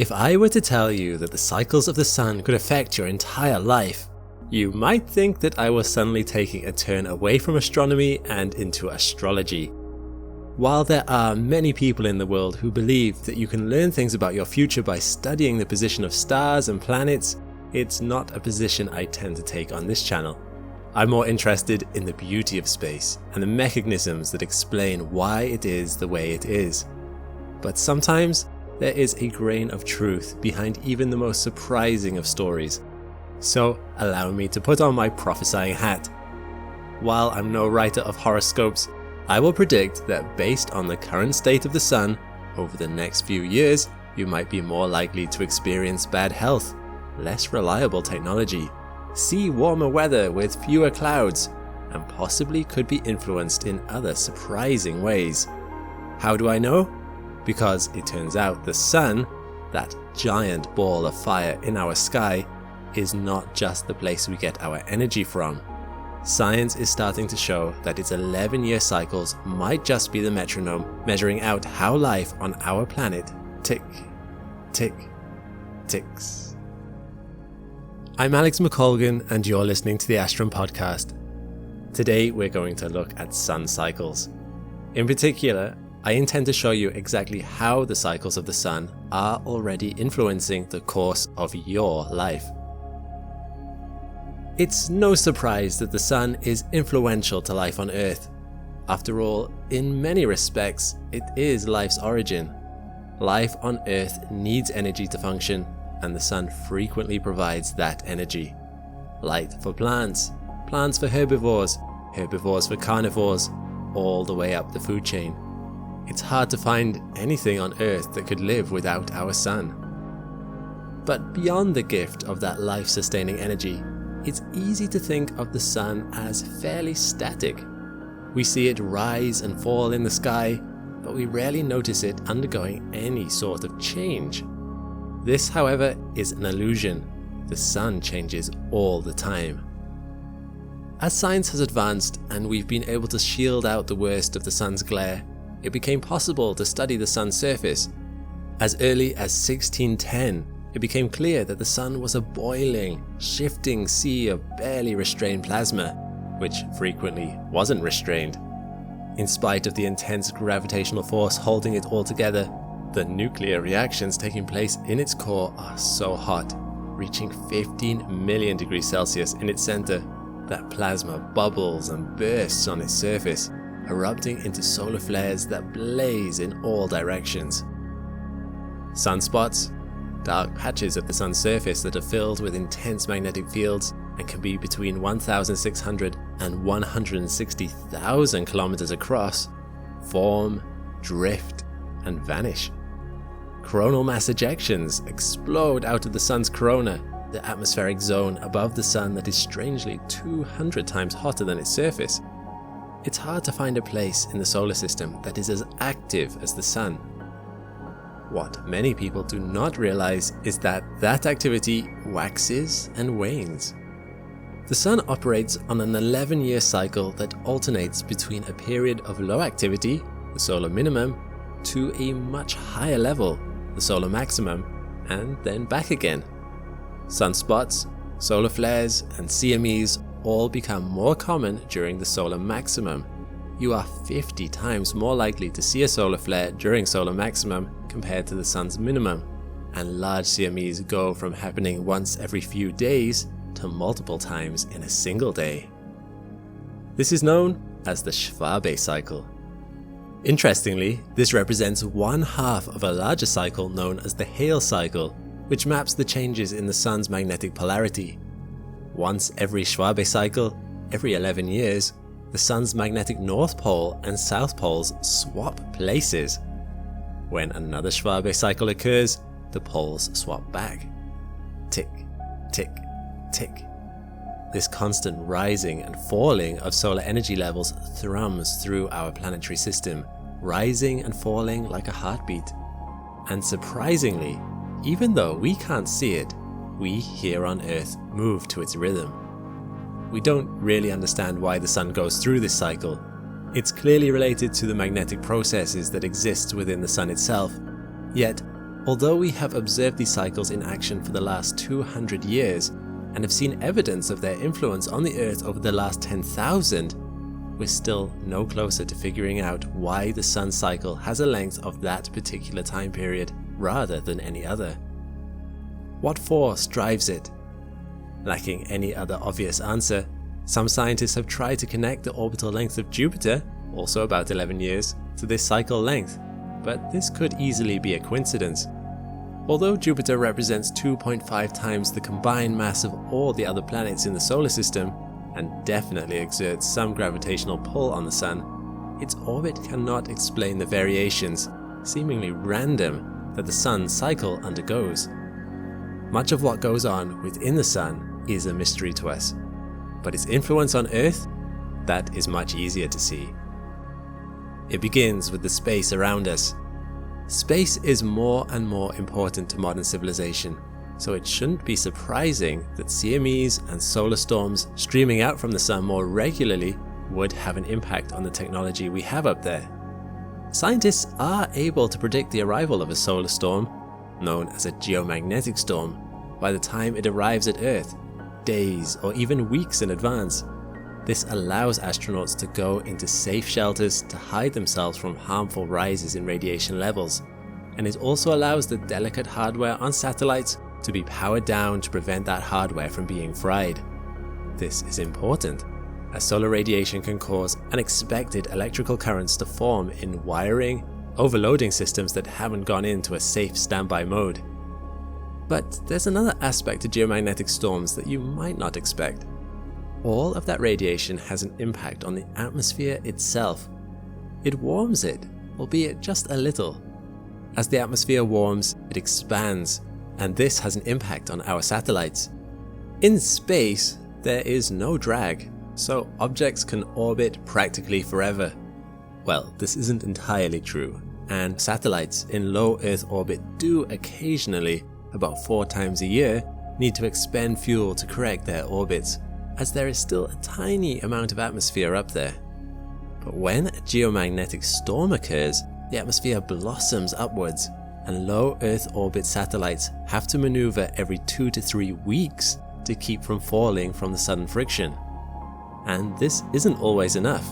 If I were to tell you that the cycles of the sun could affect your entire life, you might think that I was suddenly taking a turn away from astronomy and into astrology. While there are many people in the world who believe that you can learn things about your future by studying the position of stars and planets, it's not a position I tend to take on this channel. I'm more interested in the beauty of space and the mechanisms that explain why it is the way it is. But sometimes there is a grain of truth behind even the most surprising of stories. So allow me to put on my prophesying hat. While I'm no writer of horoscopes, I will predict that based on the current state of the sun, over the next few years, you might be more likely to experience bad health, less reliable technology, see warmer weather with fewer clouds, and possibly could be influenced in other surprising ways. How do I know? Because it turns out the sun, that giant ball of fire in our sky, is not just the place we get our energy from. Science is starting to show that its 11-year cycles might just be the metronome measuring out how life on our planet tick, tick, ticks. I'm Alex McColgan and you're listening to the Astrum podcast. Today we're going to look at sun cycles. In particular, I intend to show you exactly how the cycles of the sun are already influencing the course of your life. It's no surprise that the sun is influential to life on Earth. After all, in many respects, it is life's origin. Life on Earth needs energy to function, and the sun frequently provides that energy. Light for plants, plants for herbivores, herbivores for carnivores, all the way up the food chain. It's hard to find anything on Earth that could live without our sun. But beyond the gift of that life-sustaining energy, it's easy to think of the sun as fairly static. We see it rise and fall in the sky, but we rarely notice it undergoing any sort of change. This, however, is an illusion. The sun changes all the time. As science has advanced and we've been able to shield out the worst of the sun's glare, it became possible to study the sun's surface. As early as 1610, it became clear that the sun was a boiling, shifting sea of barely restrained plasma, which frequently wasn't restrained. In spite of the intense gravitational force holding it all together, the nuclear reactions taking place in its core are so hot, reaching 15 million degrees Celsius in its center, that plasma bubbles and bursts on its surface, erupting into solar flares that blaze in all directions. Sunspots, dark patches of the sun's surface that are filled with intense magnetic fields and can be between 1,600 and 160,000 kilometers across, form, drift, and vanish. Coronal mass ejections explode out of the sun's corona, the atmospheric zone above the sun that is strangely 200 times hotter than its surface. It's hard to find a place in the solar system that is as active as the sun. What many people do not realize is that that activity waxes and wanes. The sun operates on an 11-year cycle that alternates between a period of low activity, the solar minimum, to a much higher level, the solar maximum, and then back again. Sunspots, solar flares, and CMEs all become more common during the solar maximum. You are 50 times more likely to see a solar flare during solar maximum compared to the sun's minimum, and large CMEs go from happening once every few days to multiple times in a single day. This is known as the Schwabe cycle. Interestingly, this represents one half of a larger cycle known as the Hale cycle, which maps the changes in the sun's magnetic polarity. Once every Schwabe cycle, every 11 years, the sun's magnetic north pole and south poles swap places. When another Schwabe cycle occurs, the poles swap back. Tick, tick, tick. This constant rising and falling of solar energy levels thrums through our planetary system, rising and falling like a heartbeat. And surprisingly, even though we can't see it, we here on Earth move to its rhythm. We don't really understand why the sun goes through this cycle. It's clearly related to the magnetic processes that exist within the sun itself. Yet, Although we have observed these cycles in action for the last 200 years and have seen evidence of their influence on the Earth over the last 10,000, we're still no closer to figuring out why the Sun's cycle has a length of that particular time period rather than any other. What force drives it? Lacking any other obvious answer, some scientists have tried to connect the orbital length of Jupiter, also about 11 years, to this cycle length, but this could easily be a coincidence. Although Jupiter represents 2.5 times the combined mass of all the other planets in the solar system, and definitely exerts some gravitational pull on the Sun, its orbit cannot explain the variations, seemingly random, that the Sun's cycle undergoes. Much of what goes on within the Sun is a mystery to us, but its influence on Earth, that is much easier to see. It begins with the space around us. Space is more and more important to modern civilization, so it shouldn't be surprising that CMEs and solar storms streaming out from the Sun more regularly would have an impact on the technology we have up there. Scientists are able to predict the arrival of a solar storm, known as a geomagnetic storm, by the time it arrives at Earth, days or even weeks in advance. This allows astronauts to go into safe shelters to hide themselves from harmful rises in radiation levels, and it also allows the delicate hardware on satellites to be powered down to prevent that hardware from being fried. This is important, as solar radiation can cause unexpected electrical currents to form in wiring, overloading systems that haven't gone into a safe standby mode. But there's another aspect to geomagnetic storms that you might not expect. All of that radiation has an impact on the atmosphere itself. It warms it, albeit just a little. As the atmosphere warms, it expands, and this has an impact on our satellites. In space, there is no drag, so objects can orbit practically forever. Well, this isn't entirely true, and satellites in low Earth orbit do occasionally, about 4 times a year, need to expend fuel to correct their orbits, as there is still a tiny amount of atmosphere up there. But when a geomagnetic storm occurs, the atmosphere blossoms upwards, and low Earth orbit satellites have to maneuver every 2 to 3 weeks to keep from falling from the sudden friction. And this isn't always enough.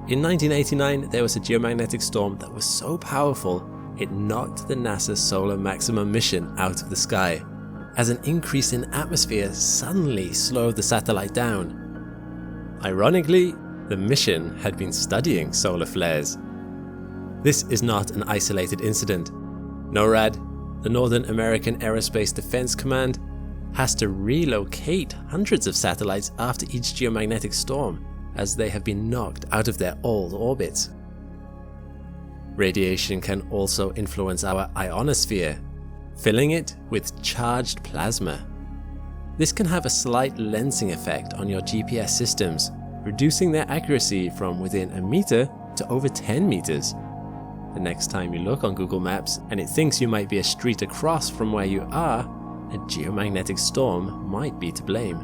In 1989, there was a geomagnetic storm that was so powerful it knocked the NASA Solar Maximum mission out of the sky, as an increase in atmosphere suddenly slowed the satellite down. Ironically, the mission had been studying solar flares. This is not an isolated incident. NORAD, the Northern American Aerospace Defense Command, has to relocate hundreds of satellites after each geomagnetic storm, as they have been knocked out of their old orbits. Radiation can also influence our ionosphere, filling it with charged plasma. This can have a slight lensing effect on your GPS systems, reducing their accuracy from within a meter to over 10 meters. The next time you look on Google Maps and it thinks you might be a street across from where you are, a geomagnetic storm might be to blame.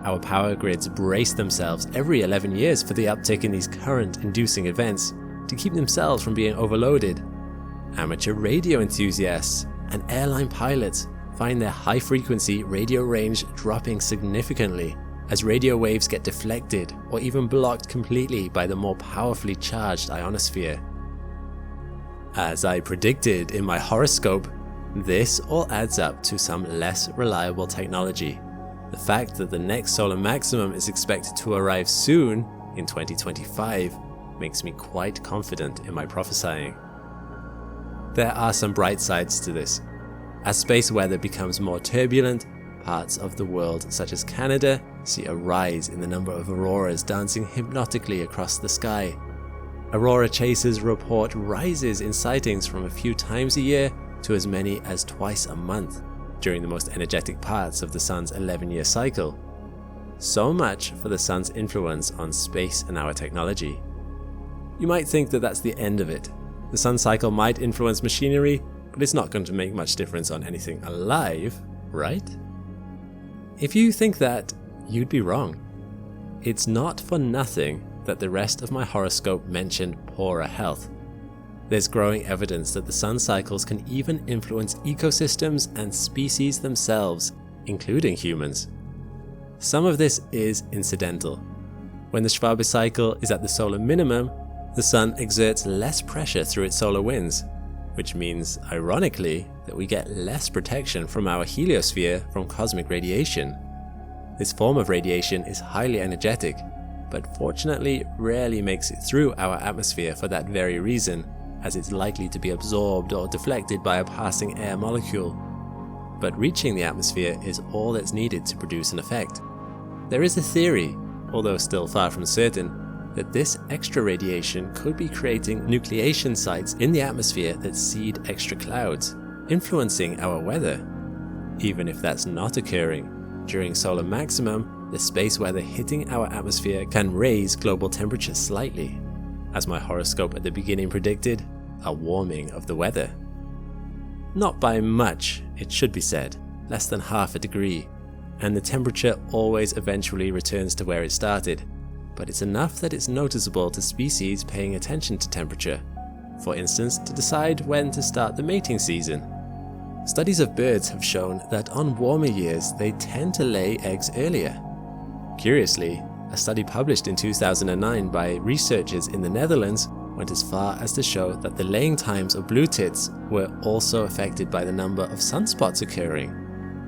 Our power grids brace themselves every 11 years for the uptick in these current-inducing events to keep themselves from being overloaded. Amateur radio enthusiasts and airline pilots find their high-frequency radio range dropping significantly as radio waves get deflected or even blocked completely by the more powerfully charged ionosphere. As I predicted in my horoscope, this all adds up to some less reliable technology. The fact that the next solar maximum is expected to arrive soon, in 2025, makes me quite confident in my prophesying. There are some bright sides to this. As space weather becomes more turbulent, parts of the world such as Canada see a rise in the number of auroras dancing hypnotically across the sky. Aurora chasers report rises in sightings from a few times a year to as many as twice a month during the most energetic parts of the Sun's 11-year cycle. So much for the Sun's influence on space and our technology. You might think that that's the end of it. The Sun cycle might influence machinery, but it's not going to make much difference on anything alive, right? If you think that, you'd be wrong. It's not for nothing that the rest of my horoscope mentioned poorer health. There's growing evidence that the sun cycles can even influence ecosystems and species themselves, including humans. Some of this is incidental. When the Schwabe cycle is at the solar minimum, the sun exerts less pressure through its solar winds, which means, ironically, that we get less protection from our heliosphere from cosmic radiation. This form of radiation is highly energetic, but fortunately rarely makes it through our atmosphere for that very reason, as it's likely to be absorbed or deflected by a passing air molecule. But reaching the atmosphere is all that's needed to produce an effect. There is a theory, although still far from certain, that this extra radiation could be creating nucleation sites in the atmosphere that seed extra clouds, influencing our weather. Even if that's not occurring, during solar maximum, the space weather hitting our atmosphere can raise global temperatures slightly. As my horoscope at the beginning predicted, a warming of the weather. Not by much, it should be said, less than half a degree, and the temperature always eventually returns to where it started, but it's enough that it's noticeable to species paying attention to temperature, for instance to decide when to start the mating season. Studies of birds have shown that on warmer years they tend to lay eggs earlier. Curiously, a study published in 2009 by researchers in the Netherlands went as far as to show that the laying times of blue tits were also affected by the number of sunspots occurring,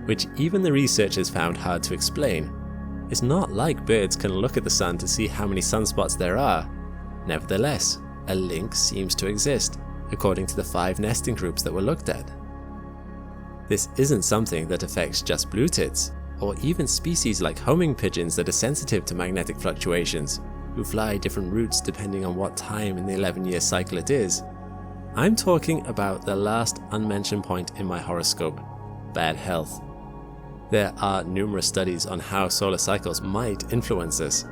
which even the researchers found hard to explain. It's not like birds can look at the sun to see how many sunspots there are. Nevertheless, a link seems to exist, according to the 5 nesting groups that were looked at. This isn't something that affects just blue tits, or even species like homing pigeons that are sensitive to magnetic fluctuations, who fly different routes depending on what time in the 11-year cycle it is. I'm talking about the last unmentioned point in my horoscope, bad health. There are numerous studies on how solar cycles might influence us.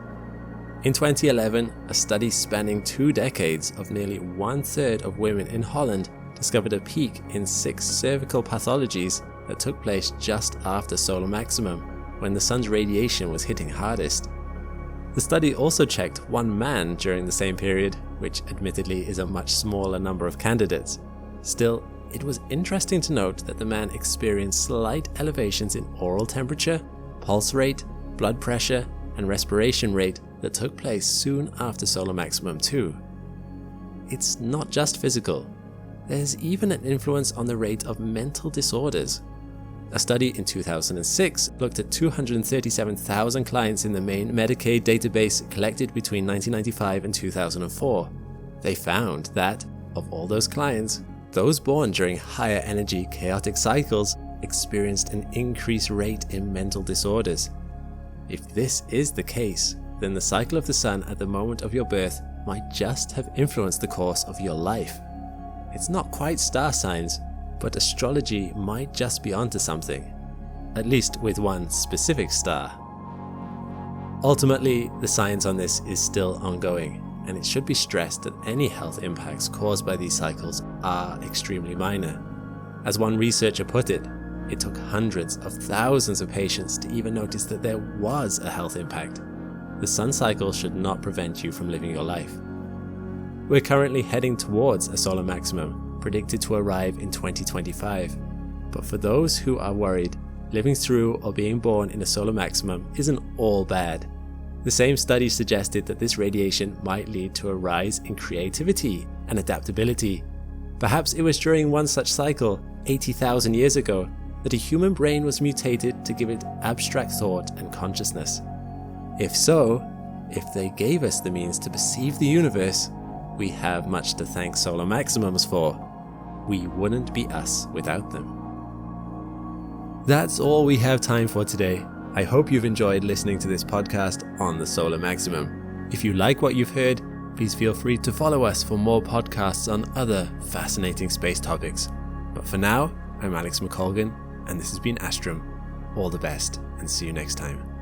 In 2011, a study spanning 2 decades of nearly 1/3 of women in Holland discovered a peak in 6 cervical pathologies that took place just after solar maximum, when the sun's radiation was hitting hardest. The study also checked 1 man during the same period, which admittedly is a much smaller number of candidates. Still, it was interesting to note that the man experienced slight elevations in oral temperature, pulse rate, blood pressure, and respiration rate that took place soon after solar maximum too. It's not just physical. There's even an influence on the rate of mental disorders. A study in 2006 looked at 237,000 clients in the main Medicaid database collected between 1995 and 2004. They found that, of all those clients, those born during higher energy chaotic cycles experienced an increased rate in mental disorders. If this is the case, then the cycle of the sun at the moment of your birth might just have influenced the course of your life. It's not quite star signs, but astrology might just be onto something, at least with one specific star. Ultimately, the science on this is still ongoing, and it should be stressed that any health impacts caused by these cycles are extremely minor. As one researcher put it took hundreds of thousands of patients to even notice that there was a health impact. The sun cycle should not prevent you from living your life. We're currently heading towards a solar maximum, predicted to arrive in 2025. But for those who are worried, living through or being born in a solar maximum isn't all bad. The same study suggested that this radiation might lead to a rise in creativity and adaptability. Perhaps it was during one such cycle, 80,000 years ago, that a human brain was mutated to give it abstract thought and consciousness. If so, if they gave us the means to perceive the universe, we have much to thank solar maximums for. We wouldn't be us without them. That's all we have time for today. I hope you've enjoyed listening to this podcast on the solar maximum. If you like what you've heard, please feel free to follow us for more podcasts on other fascinating space topics. But for now, I'm Alex McColgan, and this has been Astrum. All the best, and see you next time.